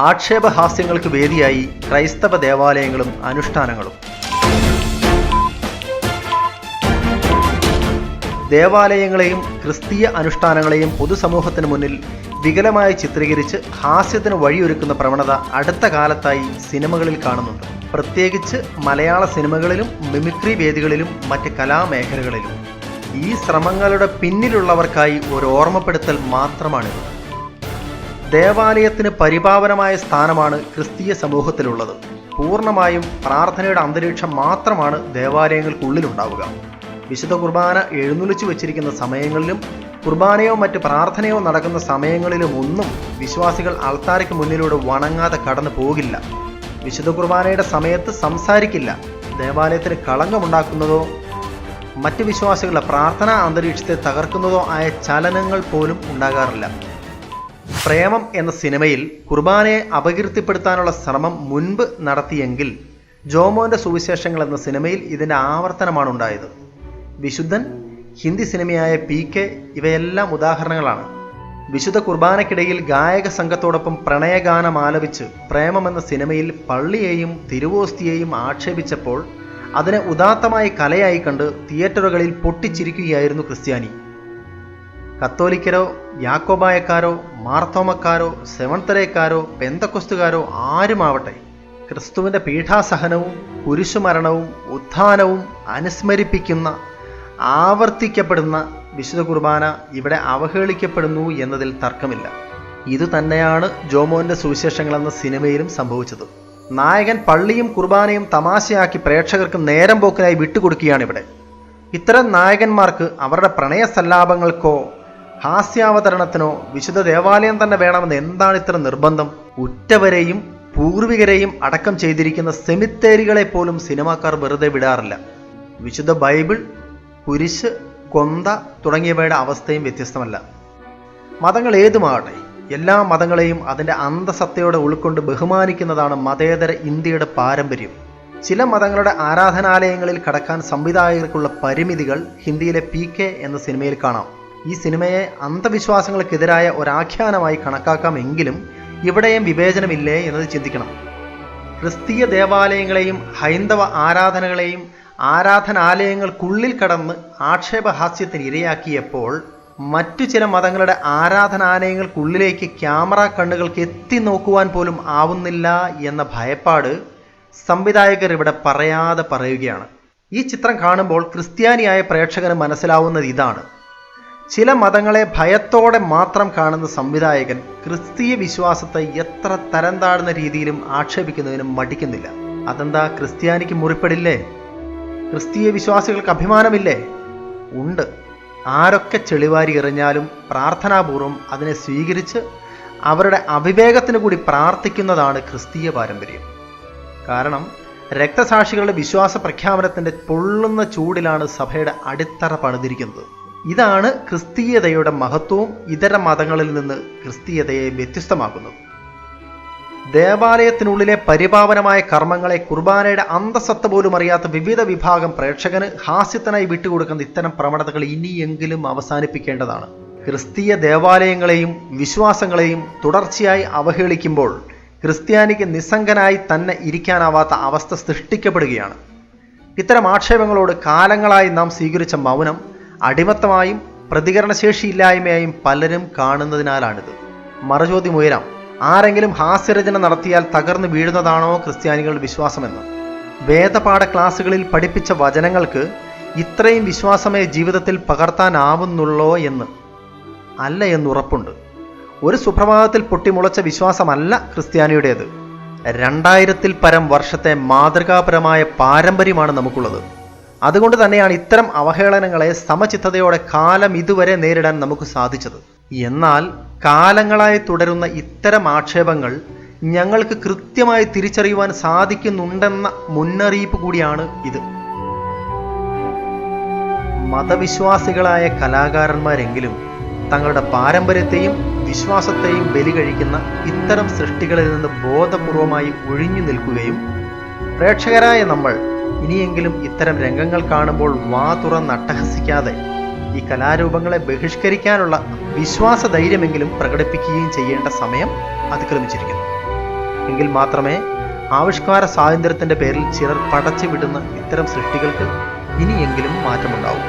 ആക്ഷേപഹാസ്യങ്ങൾക്ക് വേദിയായി ക്രൈസ്തവ ദേവാലയങ്ങളും അനുഷ്ഠാനങ്ങളും. ദേവാലയങ്ങളെയും ക്രിസ്തീയ അനുഷ്ഠാനങ്ങളെയും പൊതുസമൂഹത്തിന് മുന്നിൽ വികലമായി ചിത്രീകരിച്ച് ഹാസ്യത്തിന് വഴിയൊരുക്കുന്ന പ്രവണത അടുത്ത കാലത്തായി സിനിമകളിൽ കാണുന്നുണ്ട്. പ്രത്യേകിച്ച് മലയാള സിനിമകളിലും മിമിക്രി വേദികളിലും മറ്റ് കലാമേഖലകളിലും. ഈ ശ്രമങ്ങളുടെ പിന്നിലുള്ളവർക്കായി ഒരു ഓർമ്മപ്പെടുത്തൽ മാത്രമാണിത്. ദേവാലയത്തിന് പരിപാവനമായ സ്ഥാനമാണ് ക്രിസ്തീയ സമൂഹത്തിലുള്ളത്. പൂർണ്ണമായും പ്രാർത്ഥനയുടെ അന്തരീക്ഷം മാത്രമാണ് ദേവാലയങ്ങൾക്കുള്ളിലുണ്ടാവുക. വിശുദ്ധ കുർബാന എഴുന്നള്ളിച്ചു വച്ചിരിക്കുന്ന സമയങ്ങളിലും കുർബാനയോ മറ്റ് പ്രാർത്ഥനയോ നടക്കുന്ന സമയങ്ങളിലും ഒന്നും വിശ്വാസികൾ അൾത്താരയ്ക്ക് മുന്നിലൂടെ വണങ്ങാതെ കടന്നു പോകില്ല. വിശുദ്ധ കുർബാനയുടെ സമയത്ത് സംസാരിക്കില്ല. ദേവാലയത്തിന് കളങ്കമുണ്ടാക്കുന്നതോ മറ്റ് വിശ്വാസികളുടെ പ്രാർത്ഥനാ അന്തരീക്ഷത്തെ തകർക്കുന്നതോ ആയ ചലനങ്ങൾ പോലും ഉണ്ടാകാറില്ല. പ്രേമം എന്ന സിനിമയിൽ കുർബാനയെ അപകീർത്തിപ്പെടുത്താനുള്ള ശ്രമം മുൻപ് നടത്തിയെങ്കിൽ ജോമോന്റെ സുവിശേഷങ്ങൾ എന്ന സിനിമയിൽ ഇതിൻ്റെ ആവർത്തനമാണ് ഉണ്ടായത്. വിശുദ്ധൻ, ഹിന്ദി സിനിമയായ PK ഇവയെല്ലാം ഉദാഹരണങ്ങളാണ്. വിശുദ്ധ കുർബാനയ്ക്കിടയിൽ ഗായക സംഘത്തോടൊപ്പം പ്രണയഗാനം ആലപിച്ച് പ്രേമം എന്ന സിനിമയിൽ പള്ളിയെയും തിരുവോസ്തിയെയും ആക്ഷേപിച്ചപ്പോൾ അതിനെ ഉദാത്തമായ കലയായി കണ്ട് തിയേറ്ററുകളിൽ പൊട്ടിച്ചിരിക്കുകയായിരുന്നു ക്രിസ്ത്യാനി. കത്തോലിക്കരോ യാക്കോബായക്കാരോ മാർത്തോമക്കാരോ സെവൻതരേക്കാരോ പെന്തക്കൊസ്തുകാരോ ആരുമാവട്ടെ, ക്രിസ്തുവിൻ്റെ പീഠാസഹനവും കുരിശുമരണവും ഉത്ഥാനവും അനുസ്മരിപ്പിക്കുന്ന ആവർത്തിക്കപ്പെടുന്ന വിശുദ്ധ കുർബാന ഇവിടെ അവഹേളിക്കപ്പെടുന്നു എന്നതിൽ തർക്കമില്ല. ഇതുതന്നെയാണ് ജോമോന്റെ സുവിശേഷങ്ങൾ എന്ന സിനിമയിലും സംഭവിച്ചത്. നായകൻ പള്ളിയും കുർബാനയും തമാശയാക്കി പ്രേക്ഷകർക്ക് നേരം പോക്കിനായി വിട്ടുകൊടുക്കുകയാണിവിടെ. ഇത്തരം നായകന്മാർക്ക് അവരുടെ പ്രണയ സല്ലാപങ്ങൾക്കോ ഹാസ്യാവതരണത്തിനോ വിശുദ്ധ ദേവാലയം തന്നെ വേണമെന്ന് എന്താണ് ഇത്ര നിർബന്ധം? ഉറ്റവരെയും പൂർവികരെയും അടക്കം ചെയ്തിരിക്കുന്ന സെമിത്തേരികളെ പോലും സിനിമാക്കാർ വെറുതെ വിടാറില്ല. വിശുദ്ധ ബൈബിൾ, കുരിശ്, കൊന്ത തുടങ്ങിയവയുടെ അവസ്ഥയും വ്യത്യസ്തമല്ല. മതങ്ങൾ ഏതുമാകട്ടെ, എല്ലാ മതങ്ങളെയും അതിൻ്റെ അന്തസത്തയോടെ ഉൾക്കൊണ്ട് ബഹുമാനിക്കുന്നതാണ് മതേതര ഇന്ത്യയുടെ പാരമ്പര്യം. ചില മതങ്ങളുടെ ആരാധനാലയങ്ങളിൽ കടക്കാൻ സംവിധായകർക്കുള്ള പരിമിതികൾ ഹിന്ദിയിലെ PK എന്ന സിനിമയിൽ കാണാം. ഈ സിനിമയെ അന്ധവിശ്വാസങ്ങൾക്കെതിരായ ഒരാഖ്യാനമായി കണക്കാക്കാമെങ്കിലും ഇവിടെയും വിവേചനമില്ലേ എന്നത് ചിന്തിക്കണം. ക്രിസ്തീയ ദേവാലയങ്ങളെയും ഹൈന്ദവ ആരാധനകളെയും ആരാധനാലയങ്ങൾക്കുള്ളിൽ കടന്ന് ആക്ഷേപഹാസ്യത്തിന് ഇരയാക്കിയപ്പോൾ മറ്റു ചില മതങ്ങളുടെ ആരാധനാലയങ്ങൾക്കുള്ളിലേക്ക് ക്യാമറ കണ്ണുകൾക്ക് എത്തി നോക്കുവാൻ പോലും ആവുന്നില്ല എന്ന ഭയപ്പാട് സംവിധായകർ ഇവിടെ പറയാതെ പറയുകയാണ്. ഈ ചിത്രം കാണുമ്പോൾ ക്രിസ്ത്യാനിയായ പ്രേക്ഷകന് മനസ്സിലാവുന്നത് ഇതാണ്: ചില മതങ്ങളെ ഭയത്തോടെ മാത്രം കാണുന്ന സംവിധായകൻ ക്രിസ്തീയ വിശ്വാസത്തെ എത്ര തരം താഴ്ന്ന രീതിയിലും ആക്ഷേപിക്കുന്നതിനും മടിക്കുന്നില്ല. അതെന്താ, ക്രിസ്ത്യാനിക്ക് മുറിപ്പെടില്ലേ? ക്രിസ്തീയ വിശ്വാസികൾക്ക് അഭിമാനമില്ലേ? ഉണ്ട്. ആരൊക്കെ ചെളിവാരി എറിഞ്ഞാലും പ്രാർത്ഥനാപൂർവം അതിനെ സ്വീകരിച്ച് അവരുടെ അവിവേകത്തിന് കൂടി പ്രാർത്ഥിക്കുന്നതാണ് ക്രിസ്തീയ പാരമ്പര്യം. കാരണം രക്തസാക്ഷികളുടെ വിശ്വാസ പ്രഖ്യാപനത്തിൻ്റെ പൊള്ളുന്ന ചൂടിലാണ് സഭയുടെ അടിത്തറ പണിതിരിക്കുന്നത്. ഇതാണ് ക്രിസ്തീയതയുടെ മഹത്വവും ഇതര മതങ്ങളിൽ നിന്ന് ക്രിസ്തീയതയെ വ്യത്യസ്തമാക്കുന്നത്. ദേവാലയത്തിനുള്ളിലെ പരിപാവനമായ കർമ്മങ്ങളെ കുർബാനയുടെ അന്തസത്ത പോലും അറിയാത്ത വിവിധ വിഭാഗം പ്രേക്ഷകന് ഹാസ്യത്തിനായി വിട്ടുകൊടുക്കുന്ന ഇത്തരം പ്രവണതകൾ ഇനിയെങ്കിലും അവസാനിപ്പിക്കേണ്ടതാണ്. ക്രിസ്തീയ ദേവാലയങ്ങളെയും വിശ്വാസങ്ങളെയും തുടർച്ചയായി അവഹേളിക്കുമ്പോൾ ക്രിസ്ത്യാനിക്ക് നിസ്സംഗനായി തന്നെ ഇരിക്കാനാവാത്ത അവസ്ഥ സൃഷ്ടിക്കപ്പെടുകയാണ്. ഇത്തരം ആക്ഷേപങ്ങളോട് കാലങ്ങളായി നാം സ്വീകരിച്ച മൗനം അടിമത്തമായും പ്രതികരണശേഷിയില്ലായ്മയായും പലരും കാണുന്നതിനാലാണിത്. മറുചോദ്യം ഉയരാം: ആരെങ്കിലും ഹാസ്യരചന നടത്തിയാൽ തകർന്നു വീഴുന്നതാണോ ക്രിസ്ത്യാനികളുടെ വിശ്വാസമെന്ന്? വേദപാഠ ക്ലാസ്സുകളിൽ പഠിപ്പിച്ച വചനങ്ങൾക്ക് ഇത്രയും വിശ്വാസമേ ജീവിതത്തിൽ പകർത്താനാവുന്നുള്ളോ എന്ന്? അല്ല എന്നുറപ്പുണ്ട്. ഒരു സുപ്രഭാതത്തിൽ പൊട്ടിമുളച്ച വിശ്വാസമല്ല ക്രിസ്ത്യാനിയുടേത്. 2000-ൽ പരം വർഷത്തെ മാതൃകാപരമായ പാരമ്പര്യമാണ് നമുക്കുള്ളത്. അതുകൊണ്ട് തന്നെയാണ് ഇത്തരം അവഹേളനങ്ങളെ സമചിത്തതയോടെ കാലം ഇതുവരെ നേരിടാൻ നമുക്ക് സാധിച്ചത്. എന്നാൽ കാലങ്ങളായി തുടരുന്ന ഇത്തരം ആക്ഷേപങ്ങൾ ഞങ്ങൾക്ക് കൃത്യമായി തിരിച്ചറിയുവാൻ സാധിക്കുന്നുണ്ടെന്ന മുന്നറിയിപ്പ് കൂടിയാണ് ഇത്. മതവിശ്വാസികളായ കലാകാരന്മാരെങ്കിലും തങ്ങളുടെ പാരമ്പര്യത്തെയും വിശ്വാസത്തെയും ബലി കഴിക്കുന്ന ഇത്തരം സൃഷ്ടികളിൽ നിന്ന് ബോധപൂർവമായി ഒഴിഞ്ഞു നിൽക്കുകയും പ്രേക്ഷകരായ നമ്മൾ ഇനിയെങ്കിലും ഇത്തരം രംഗങ്ങൾ കാണുമ്പോൾ വാ തുറന്ന് അട്ടഹസിക്കാതെ ഈ കലാരൂപങ്ങളെ ബഹിഷ്കരിക്കാനുള്ള വിശ്വാസ ധൈര്യമെങ്കിലും പ്രകടിപ്പിക്കുകയും ചെയ്യേണ്ട സമയം അതിക്രമിച്ചിരിക്കുന്നു. എങ്കിൽ മാത്രമേ ആവിഷ്കാര സ്വാതന്ത്ര്യത്തിൻ്റെ പേരിൽ ചിലർ പടച്ചു വിടുന്ന ഇത്തരം സൃഷ്ടികൾക്ക് ഇനിയെങ്കിലും മാറ്റമുണ്ടാവും.